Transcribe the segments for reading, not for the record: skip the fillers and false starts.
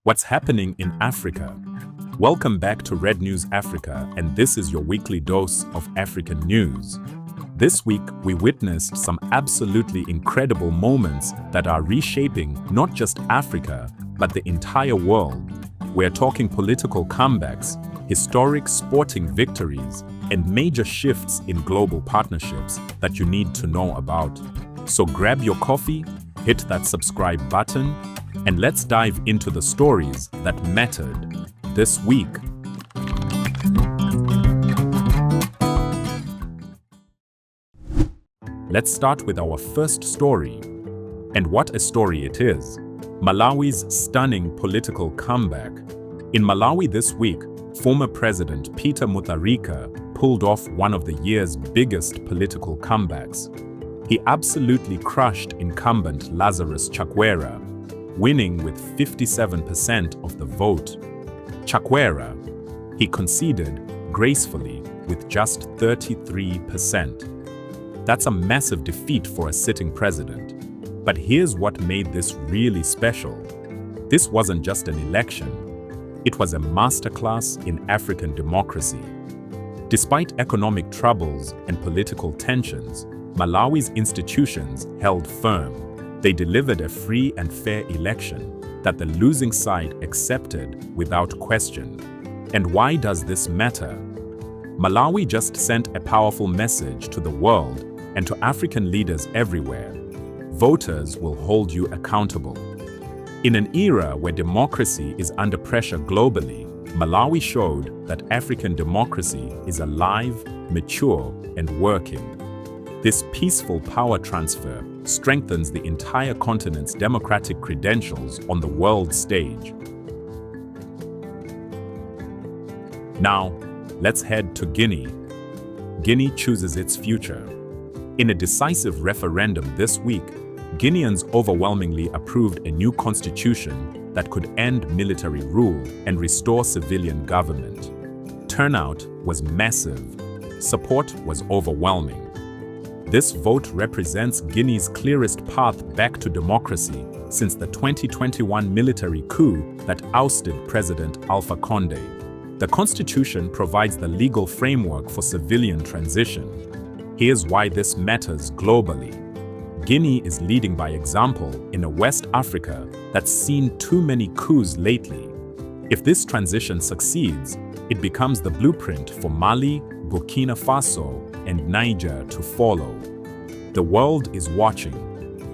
What's happening in Africa? Welcome back to RedNews Africa, and this is your weekly dose of African news. This week, we witnessed some absolutely incredible moments that are reshaping not just Africa, but the entire world. We're talking political comebacks, historic sporting victories, and major shifts in global partnerships that you need to know about. So grab your coffee, hit that subscribe button, and let's dive into the stories that mattered this week. Let's start with our first story. And what a story it is. Malawi's stunning political comeback. In Malawi this week, former President Peter Mutharika pulled off one of the year's biggest political comebacks. He absolutely crushed incumbent Lazarus Chakwera, winning with 57% of the vote. Chakwera, he conceded gracefully with just 33%. That's a massive defeat for a sitting president. But here's what made this really special. This wasn't just an election. It was a masterclass in African democracy. Despite economic troubles and political tensions, Malawi's institutions held firm. They delivered a free and fair election that the losing side accepted without question. And why does this matter? Malawi just sent a powerful message to the world and to African leaders everywhere. Voters will hold you accountable. In an era where democracy is under pressure globally, Malawi showed that African democracy is alive, mature, and working. This peaceful power transfer strengthens the entire continent's democratic credentials on the world stage. Now, let's head to Guinea. Guinea chooses its future. In a decisive referendum this week, Guineans overwhelmingly approved a new constitution that could end military rule and restore civilian government. Turnout was massive. Support was overwhelming. This vote represents Guinea's clearest path back to democracy since the 2021 military coup that ousted President Alpha Condé. The constitution provides the legal framework for civilian transition. Here's why this matters globally. Guinea is leading by example in a West Africa that's seen too many coups lately. If this transition succeeds, it becomes the blueprint for Mali, Burkina Faso, and Niger to follow. The world is watching.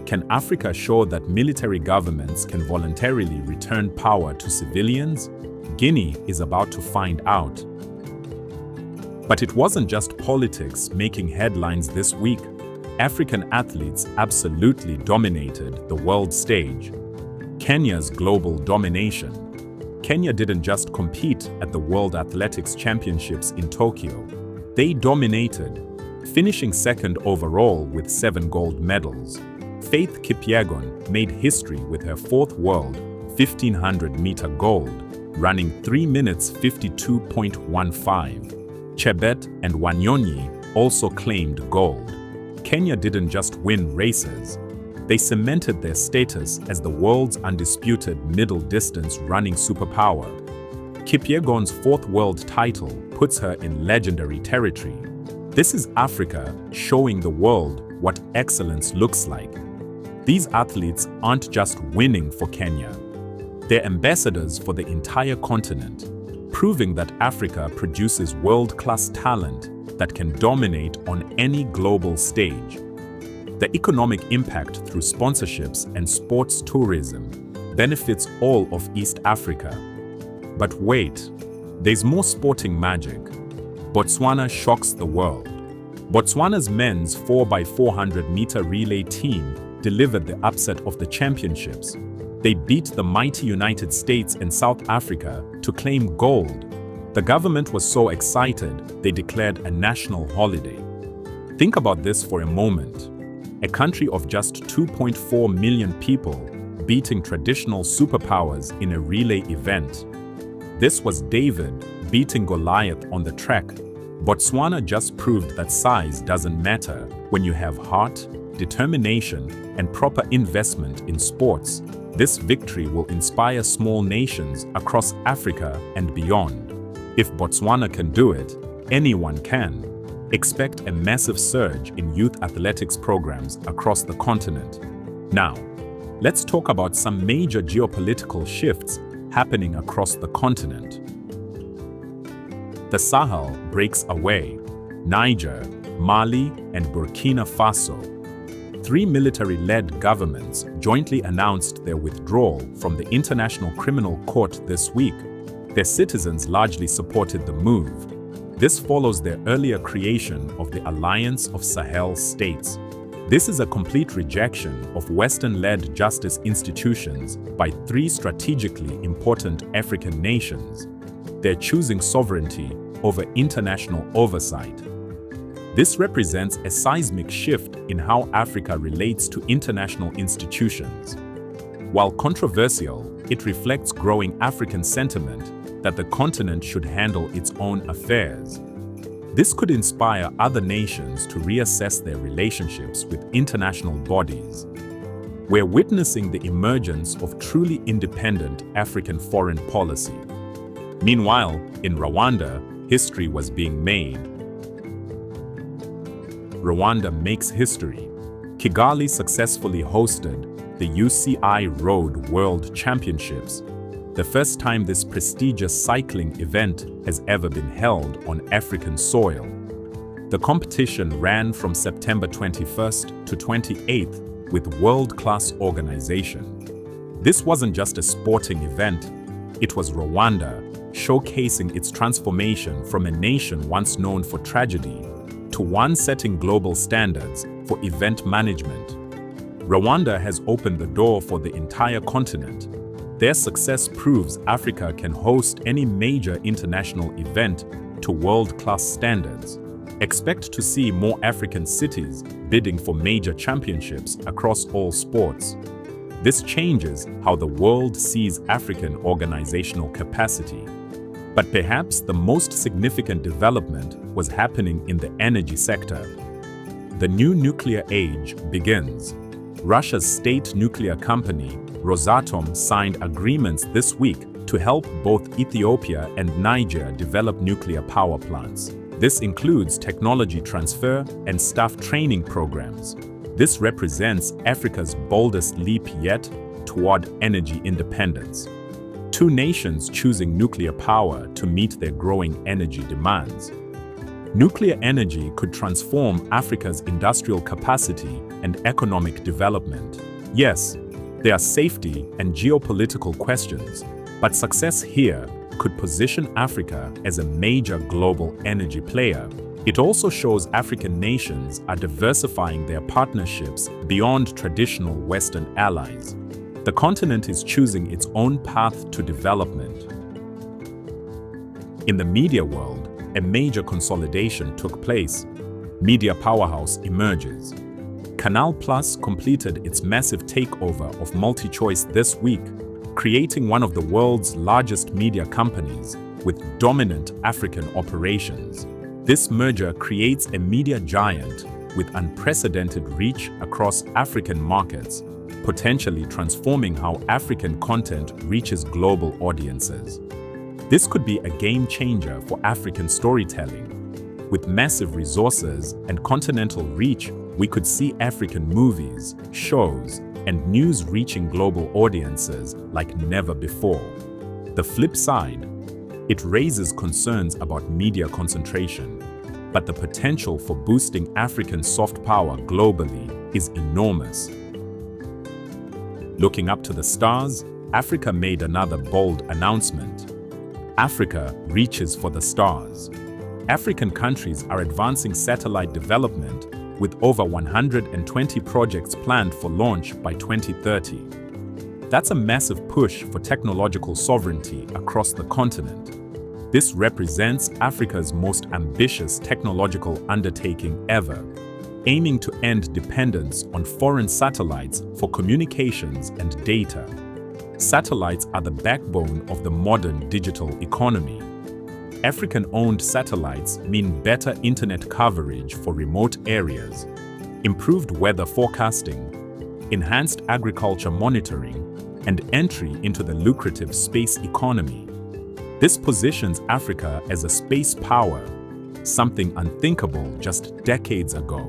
Can Africa show that military governments can voluntarily return power to civilians? Guinea is about to find out. But it wasn't just politics making headlines this week. African athletes absolutely dominated the world stage. Kenya's global domination. Kenya didn't just compete at the World Athletics Championships in Tokyo. They dominated, finishing second overall with 7 gold medals. Faith Kipyegon made history with her 4th world 1500-meter gold, running 3 minutes 52.15. Chebet and Wanyonyi also claimed gold. Kenya didn't just win races. They cemented their status as the world's undisputed middle-distance running superpower. Kipyegon's 4th world title puts her in legendary territory. This is Africa showing the world what excellence looks like. These athletes aren't just winning for Kenya. They're ambassadors for the entire continent, proving that Africa produces world-class talent that can dominate on any global stage. The economic impact through sponsorships and sports tourism benefits all of East Africa. But wait, there's more sporting magic. Botswana shocks the world. Botswana's men's 4x400-meter relay team delivered the upset of the championships. They beat the mighty United States and South Africa to claim gold. The government was so excited, they declared a national holiday. Think about this for a moment. A country of just 2.4 million people beating traditional superpowers in a relay event. This was David beating Goliath on the track. Botswana just proved that size doesn't matter when you have heart, determination, and proper investment in sports, this victory will inspire small nations across Africa and beyond. If Botswana can do it, anyone can. Expect a massive surge in youth athletics programs across the continent. Now, let's talk about some major geopolitical shifts happening across the continent. The Sahel breaks away. Niger, Mali, and Burkina Faso. 3 military-led governments jointly announced their withdrawal from the International Criminal Court this week. Their citizens largely supported the move. This follows their earlier creation of the Alliance of Sahel States. This is a complete rejection of Western-led justice institutions by 3 strategically important African nations. They're choosing sovereignty over international oversight. This represents a seismic shift in how Africa relates to international institutions. While controversial, it reflects growing African sentiment that the continent should handle its own affairs. This could inspire other nations to reassess their relationships with international bodies. We're witnessing the emergence of truly independent African foreign policy. Meanwhile, in Rwanda, history was being made. Rwanda makes history. Kigali successfully hosted the UCI Road World Championships, the first time this prestigious cycling event has ever been held on African soil. The competition ran from September 21st to 28th with world-class organization. This wasn't just a sporting event, it was Rwanda showcasing its transformation from a nation once known for tragedy to one setting global standards for event management. Rwanda has opened the door for the entire continent. Their success proves Africa can host any major international event to world-class standards. Expect to see more African cities bidding for major championships across all sports. This changes how the world sees African organizational capacity. But perhaps the most significant development was happening in the energy sector. The new nuclear age begins. Russia's state nuclear company, Rosatom, signed agreements this week to help both Ethiopia and Niger develop nuclear power plants. This includes technology transfer and staff training programs. This represents Africa's boldest leap yet toward energy independence. 2 nations choosing nuclear power to meet their growing energy demands. Nuclear energy could transform Africa's industrial capacity and economic development. Yes, there are safety and geopolitical questions, but success here could position Africa as a major global energy player. It also shows African nations are diversifying their partnerships beyond traditional Western allies. The continent is choosing its own path to development. In the media world, a major consolidation took place. Media powerhouse emerges. Canal Plus completed its massive takeover of MultiChoice this week, creating one of the world's largest media companies with dominant African operations. This merger creates a media giant with unprecedented reach across African markets, potentially transforming how African content reaches global audiences. This could be a game changer for African storytelling. With massive resources and continental reach, we could see African movies, shows, and news reaching global audiences like never before. The flip side, it raises concerns about media concentration, but the potential for boosting African soft power globally is enormous. Looking up to the stars, Africa made another bold announcement. Africa reaches for the stars. African countries are advancing satellite development with over 120 projects planned for launch by 2030. That's a massive push for technological sovereignty across the continent. This represents Africa's most ambitious technological undertaking ever, aiming to end dependence on foreign satellites for communications and data. Satellites are the backbone of the modern digital economy. African-owned satellites mean better internet coverage for remote areas. improved weather forecasting, enhanced agriculture monitoring, and entry into the lucrative space economy. This positions Africa as a space power, something unthinkable just decades ago.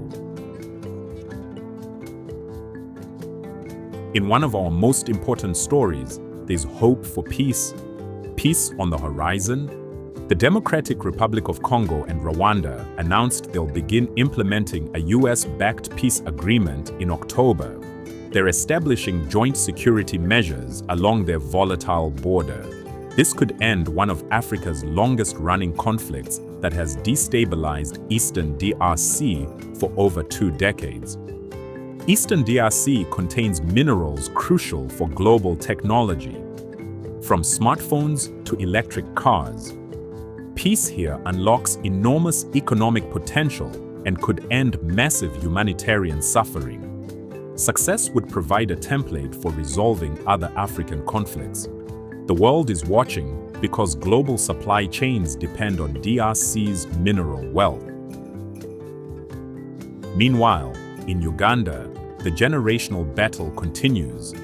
In one of our most important stories, there's hope for peace. Peace on the horizon. The Democratic Republic of Congo and Rwanda announced they'll begin implementing a US-backed peace agreement in October. They're establishing joint security measures along their volatile border. This could end one of Africa's longest-running conflicts that has destabilized Eastern DRC for over 2 decades. Eastern DRC contains minerals crucial for global technology, from smartphones to electric cars. Peace here unlocks enormous economic potential and could end massive humanitarian suffering. Success would provide a template for resolving other African conflicts. The world is watching because global supply chains depend on DRC's mineral wealth. Meanwhile, in Uganda, the generational battle continues.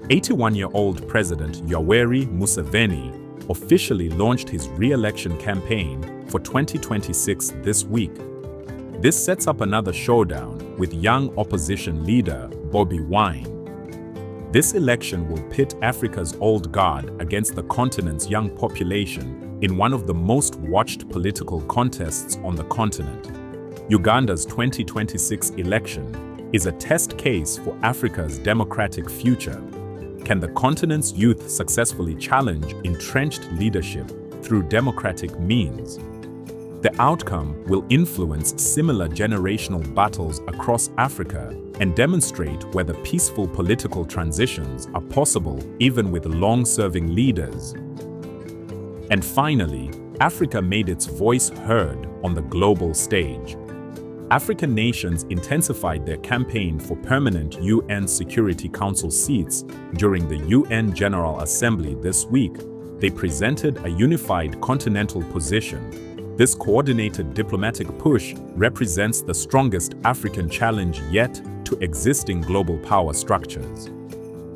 81-year-old President Yoweri Museveni officially launched his re-election campaign for 2026 this week. This sets up another showdown with young opposition leader Bobi Wine. This election will pit Africa's old guard against the continent's young population in one of the most watched political contests on the continent. Uganda's 2026 election is a test case for Africa's democratic future. Can the continent's youth successfully challenge entrenched leadership through democratic means? The outcome will influence similar generational battles across Africa and demonstrate whether peaceful political transitions are possible even with long-serving leaders. And finally, Africa made its voice heard on the global stage. African nations intensified their campaign for permanent UN Security Council seats during the UN General Assembly this week. They presented a unified continental position. This coordinated diplomatic push represents the strongest African challenge yet to existing global power structures.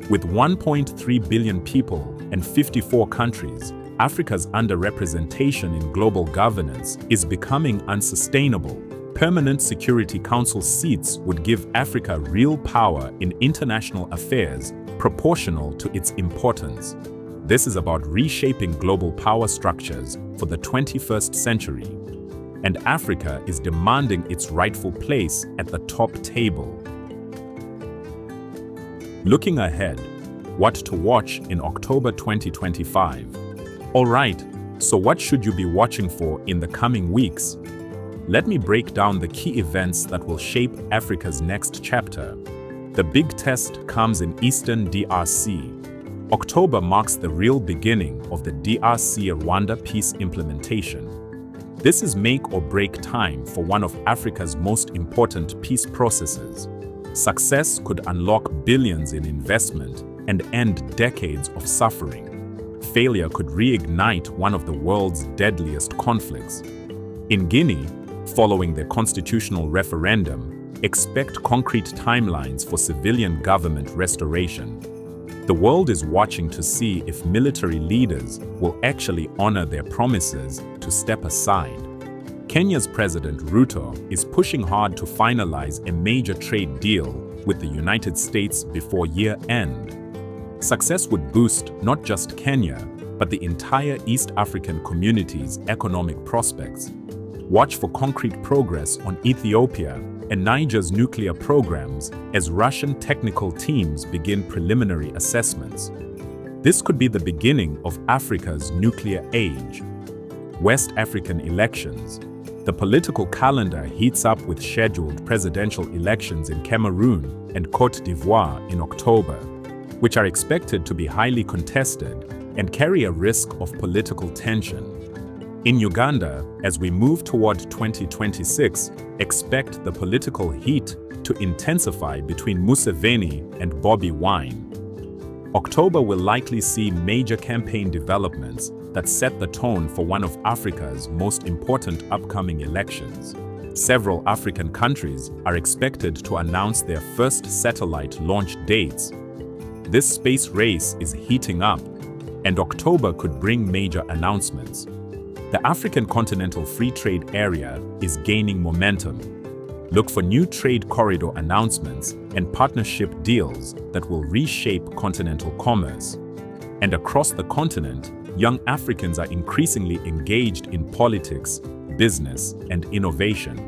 With 1.3 billion people and 54 countries, Africa's underrepresentation in global governance is becoming unsustainable. Permanent Security Council seats would give Africa real power in international affairs proportional to its importance. This is about reshaping global power structures for the 21st century. And Africa is demanding its rightful place at the top table. Looking ahead, what to watch in October 2025? Alright, so what should you be watching for in the coming weeks? Let me break down the key events that will shape Africa's next chapter. The big test comes in Eastern DRC. October marks the real beginning of the DRC-Rwanda peace implementation. This is make or break time for one of Africa's most important peace processes. Success could unlock billions in investment and end decades of suffering. Failure could reignite one of the world's deadliest conflicts. In Guinea, following the constitutional referendum, expect concrete timelines for civilian government restoration. The world is watching to see if military leaders will actually honor their promises to step aside. Kenya's President Ruto is pushing hard to finalize a major trade deal with the United States before year-end. Success would boost not just Kenya, but the entire East African community's economic prospects. Watch for concrete progress on Ethiopia and Niger's nuclear programs as Russian technical teams begin preliminary assessments. This could be the beginning of Africa's nuclear age. West African elections. The political calendar heats up with scheduled presidential elections in Cameroon and Côte d'Ivoire in October, which are expected to be highly contested and carry a risk of political tension. In Uganda, as we move toward 2026, expect the political heat to intensify between Museveni and Bobi Wine. October will likely see major campaign developments that set the tone for one of Africa's most important upcoming elections. Several African countries are expected to announce their first satellite launch dates. This space race is heating up, and October could bring major announcements. The African Continental Free Trade Area is gaining momentum. Look for new trade corridor announcements and partnership deals that will reshape continental commerce. And across the continent, young Africans are increasingly engaged in politics, business, and innovation.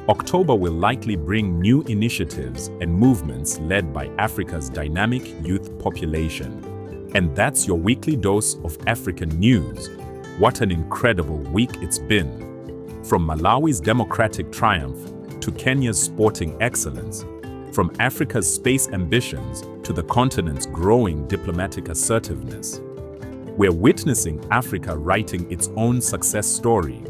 October will likely bring new initiatives and movements led by Africa's dynamic youth population. And that's your weekly dose of African news. What an incredible week it's been. From Malawi's democratic triumph to Kenya's sporting excellence, from Africa's space ambitions to the continent's growing diplomatic assertiveness. We're witnessing Africa writing its own success story.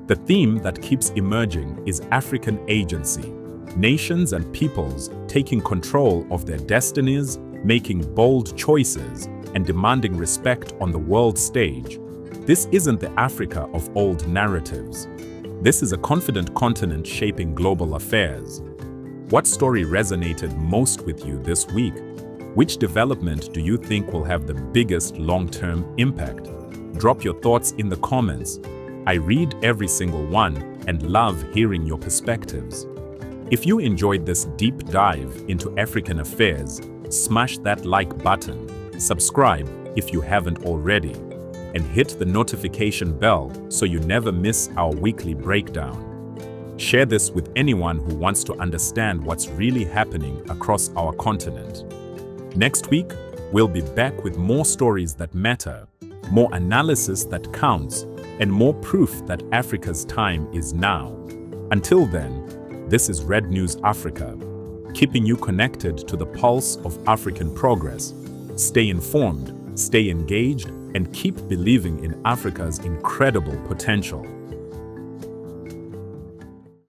The theme that keeps emerging is African agency. Nations and peoples taking control of their destinies, making bold choices, and demanding respect on the world stage. This isn't the Africa of old narratives. This is a confident continent shaping global affairs. What story resonated most with you this week? Which development do you think will have the biggest long-term impact? Drop your thoughts in the comments. I read every single one and love hearing your perspectives. If you enjoyed this deep dive into African affairs, smash that like button, subscribe if you haven't already, and hit the notification bell so you never miss our weekly breakdown. Share this with anyone who wants to understand what's really happening across our continent. Next week, we'll be back with more stories that matter, more analysis that counts, and more proof that Africa's time is now. Until then, this is RedNews Africa, keeping you connected to the pulse of African progress. Stay informed, stay engaged, and keep believing in Africa's incredible potential.